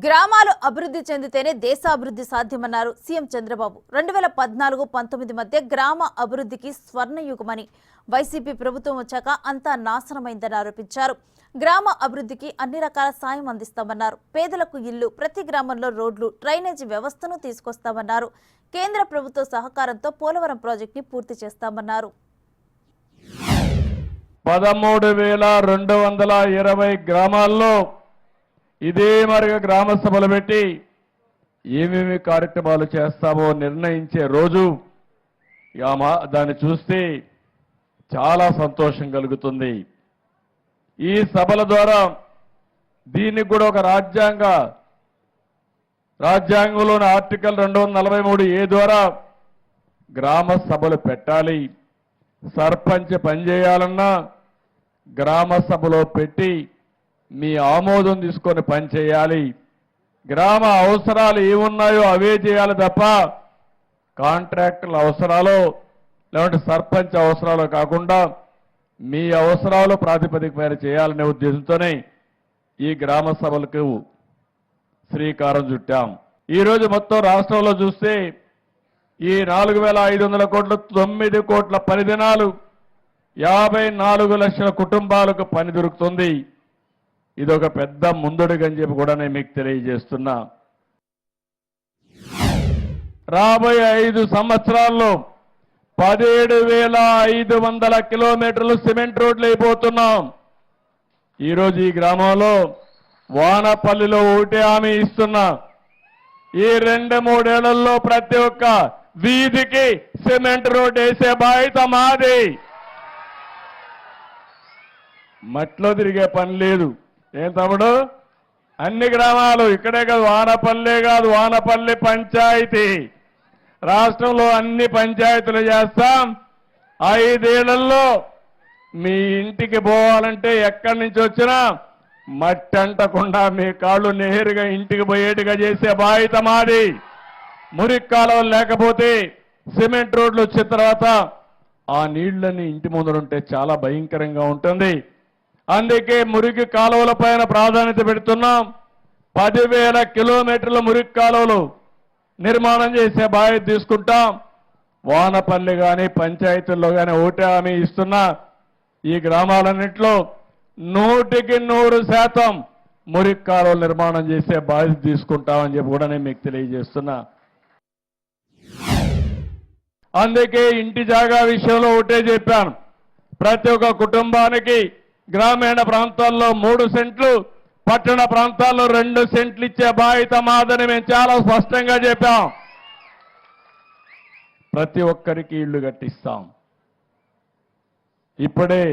గ్రామాలు అభివృద్ధి చెందితేనే దేశ అభివృద్ధి సాధ్యమన్నారు సీఎం చంద్రబాబు. 2014-19 మధ్య గ్రామ అభివృద్ధికి స్వర్ణయుగమని, వైసీపీ ప్రభుత్వం వచ్చాక అంతా నాశనమైందని ఆరోపించారు. గ్రామ అభివృద్ధికి అన్ని రకాల సాయం అందిస్తామన్నారు. పేదలకు ఇల్లు, ప్రతి గ్రామంలో రోడ్లు, డ్రైనేజీ వ్యవస్థను తీసుకొస్తామన్నారు. కేంద్ర ప్రభుత్వ సహకారంతో పోలవరం ప్రాజెక్టుని పూర్తి చేస్తామన్నారు. 13,220 గ్రామాల్లో ఇదే మరిగా గ్రామ సభలు పెట్టి ఏమేమి కార్యక్రమాలు చేస్తామో నిర్ణయించే రోజు దాన్ని చూస్తే చాలా సంతోషం కలుగుతుంది. ఈ సభల ద్వారా దీనికి కూడా ఒక రాజ్యాంగంలోని ఆర్టికల్ 243A ద్వారా గ్రామ సభలు పెట్టాలి. సర్పంచ్ పనిచేయాలన్నా గ్రామ సభలో పెట్టి మీ ఆమోదం తీసుకొని పనిచేయాలి. గ్రామ అవసరాలు ఏమున్నాయో అవే చేయాలి తప్ప కాంట్రాక్టుల అవసరాలు లేదంటే సర్పంచ్ అవసరాలు కాకుండా మీ అవసరాలు ప్రాతిపదిక పైన చేయాలనే ఉద్దేశంతోనే ఈ గ్రామ సభలకు శ్రీకారం చుట్టాం. ఈరోజు మొత్తం రాష్ట్రంలో చూస్తే ఈ 4,500 కోట్లు 9 కోట్ల పని దినాలు 54 లక్షల కుటుంబాలకు పని దొరుకుతుంది. ఇదొక పెద్ద ముందడుగని చెప్పి కూడా నేను మీకు తెలియజేస్తున్నా. రాబోయే 5 సంవత్సరాల్లో 17,500 కిలోమీటర్లు సిమెంట్ రోడ్లు అయిపోతున్నాం. ఈరోజు ఈ గ్రామంలో వానపల్లిలో ఒకటే హామీ ఇస్తున్నా, ఈ 2-3 ఏళ్లలో ప్రతి ఒక్క వీధికి సిమెంట్ రోడ్ వేసే బాధ్యత మాది. మట్లో తిరిగే పని లేదు. ఏం తమ్ముడు, అన్ని గ్రామాలు ఇక్కడే కాదు, వానపల్లె కాదు, వానపల్లి పంచాయతీ రాష్ట్రంలో అన్ని పంచాయతీలు చేస్తాం. 5 ఏళ్లలో మీ ఇంటికి పోవాలంటే ఎక్కడి నుంచి వచ్చినా మట్టి అంటకుండా మీ కాళ్ళు నేరుగా ఇంటికి పోయేట్టుగా చేసే బాధ్యత మాది. మురికి కాలువలు లేకపోతే సిమెంట్ రోడ్లు వచ్చిన తర్వాత ఆ నీళ్లన్నీ ఇంటి ముందరుంటే చాలా భయంకరంగా ఉంటుంది. అందుకే మురికి కాలువల పైన ప్రాధాన్యత పెడుతున్నాం. 10,000 కిలోమీటర్ల మురికి కాలువలు నిర్మాణం చేసే బాధ్యత తీసుకుంటాం. వానపల్లి కానీ పంచాయతీల్లో కానీ ఒకటే హామీ ఇస్తున్నా, ఈ గ్రామాలన్నింటిలో 100% మురికి కాలువలు నిర్మాణం చేసే బాధ్యత తీసుకుంటామని చెప్పి కూడా నేను మీకు తెలియజేస్తున్నా. అందుకే ఇంటి జాగా విషయంలో ఒకటే చెప్పాను, ప్రతి ఒక్క కుటుంబానికి గ్రామీణ ప్రాంతాల్లో 3 సెంట్లు, పట్టణ ప్రాంతాల్లో 2 సెంట్లు ఇచ్చే బాధ్యత మాదని మేము చాలా స్పష్టంగా చెప్పాం. ప్రతి ఒక్కరికి ఇళ్లు కట్టిస్తాం. ఇప్పుడే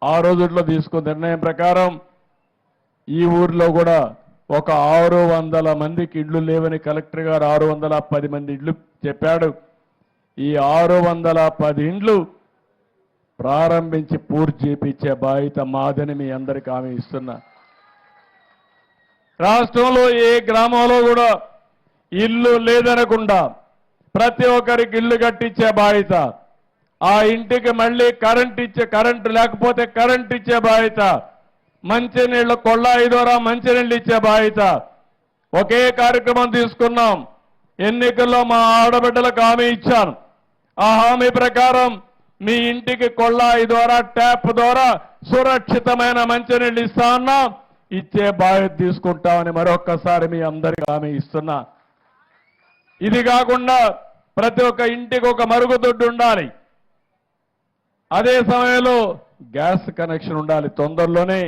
ఆ రోజుల్లో తీసుకున్న నిర్ణయం ప్రకారం ఈ ఊర్లో కూడా ఒక 600 మందికి ఇళ్లు లేవని కలెక్టర్ గారు 610 మంది ఇళ్లు చెప్పాడు. ఈ 610 ఇండ్లు ప్రారంభించి పూర్తి చేయించే బాధ్యత మాదని మీ అందరికీ హామీ ఇస్తున్నా. రాష్ట్రంలో ఏ గ్రామంలో కూడా ఇల్లు లేదనకుండా ప్రతి ఒక్కరికి ఇల్లు కట్టించే బాధ్యత, ఆ ఇంటికి మళ్ళీ కరెంటు లేకపోతే కరెంట్ ఇచ్చే బాధ్యత, మంచినీళ్ళ కొళ్ళాయి ద్వారా మంచినీళ్ళు ఇచ్చే బాధ్యత. ఒకే కార్యక్రమం తీసుకున్నాం. ఎన్నికల్లో మా ఆడబిడ్డలకు హామీ ఇచ్చాను. ఆ హామీ ప్రకారం మీ ఇంటికి కొళ్ళాయి ద్వారా ట్యాప్ ద్వారా సురక్షితమైన మంచినీళ్ళు ఇస్తా ఉన్నాం. ఇచ్చే బాధ్యత తీసుకుంటామని మరొక్కసారి మీ అందరికీ హామీ ఇస్తున్నా. ఇది కాకుండా ప్రతి ఒక్క ఇంటికి ఒక మరుగుదొడ్డు ఉండాలి. అదే సమయంలో గ్యాస్ కనెక్షన్ ఉండాలి. తొందరలోనే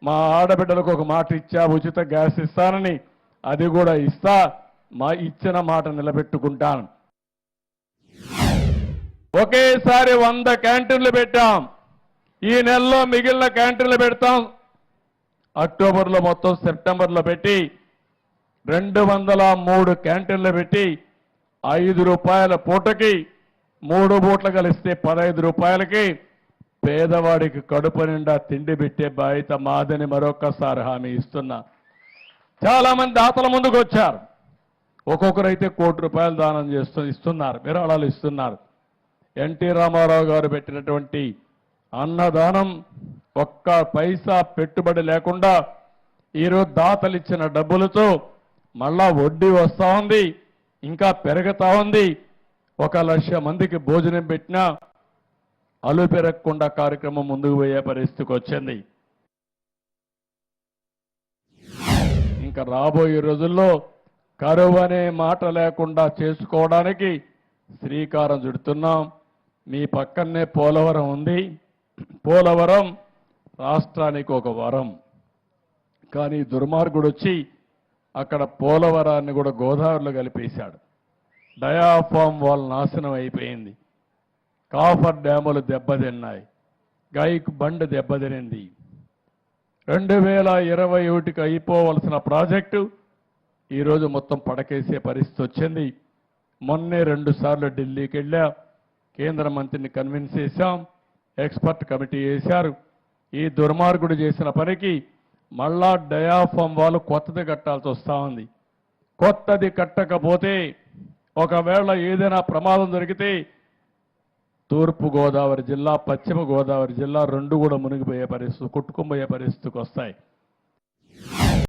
మా ఆడబిడ్డలకు ఒక మాట ఇచ్చా, ఉచిత గ్యాస్ ఇస్తానని. అది కూడా ఇస్తా, మా ఇచ్చిన మాట నిలబెట్టుకుంటాను. ఒకేసారి 100 క్యాంటీన్లు పెట్టాం. ఈ నెలలో మిగిలిన క్యాంటీన్లు పెడతాం. అక్టోబర్లో మొత్తం సెప్టెంబర్లో పెట్టి 203 క్యాంటీన్లు పెట్టి ₹5 పూటకి 3 పూటలు కలిస్తే ₹15 పేదవాడికి కడుపు నిండా తిండి పెట్టే బాధ్యత మాదని మరొకసారి హామీ ఇస్తున్నా. చాలా మంది దాతల ముందుకు వచ్చారు. ఒక్కొక్కరైతే ₹1 దానం ఇస్తున్నారు, విరాళాలు ఇస్తున్నారు. ఎన్టీ రామారావు గారు పెట్టినటువంటి అన్నదానం ఒక్క పైసా పెట్టుబడి లేకుండా ఈరోజు దాతలు ఇచ్చిన డబ్బులతో మళ్ళా వడ్డీ వస్తా ఉంది, ఇంకా పెరుగుతా ఉంది. 1,00,000 మందికి భోజనం పెట్టినా అలు పెరగకుండా కార్యక్రమం ముందుకు పోయే పరిస్థితికి వచ్చింది. ఇంకా రాబోయే రోజుల్లో కరువు అనే మాట లేకుండా చేసుకోవడానికి శ్రీకారం చుడుతున్నాం. మీ పక్కనే పోలవరం ఉంది. పోలవరం రాష్ట్రానికి ఒక వరం. కానీ దుర్మార్గుడు వచ్చి అక్కడ పోలవరాన్ని కూడా గోదావరిలో కలిపేశాడు. డయాఫామ్ వాల్ నాశనం అయిపోయింది. కాఫర్ డ్యాములు దెబ్బతిన్నాయి. గైక్ బండ్ దెబ్బతినింది. 2021కి అయిపోవలసిన ప్రాజెక్టు ఈరోజు మొత్తం పడకేసే పరిస్థితి వచ్చింది. మొన్నే 2 సార్లు ఢిల్లీకి వెళ్ళా, కేంద్ర మంత్రిని కన్విన్స్ చేశాం, ఎక్స్పర్ట్ కమిటీ వేశారు. ఈ దుర్మార్గుడు చేసిన పనికి మళ్ళా డయాఫామ్ వాళ్ళు కొత్తది కట్టాల్సి వస్తూ ఉంది. కొత్తది కట్టకపోతే ఒకవేళ ఏదైనా ప్రమాదం జరిగితే తూర్పు గోదావరి జిల్లా, పశ్చిమ గోదావరి జిల్లా 2 కూడా మునిగిపోయే పరిస్థితి, కొట్టుకుపోయే పరిస్థితికి వస్తాయి.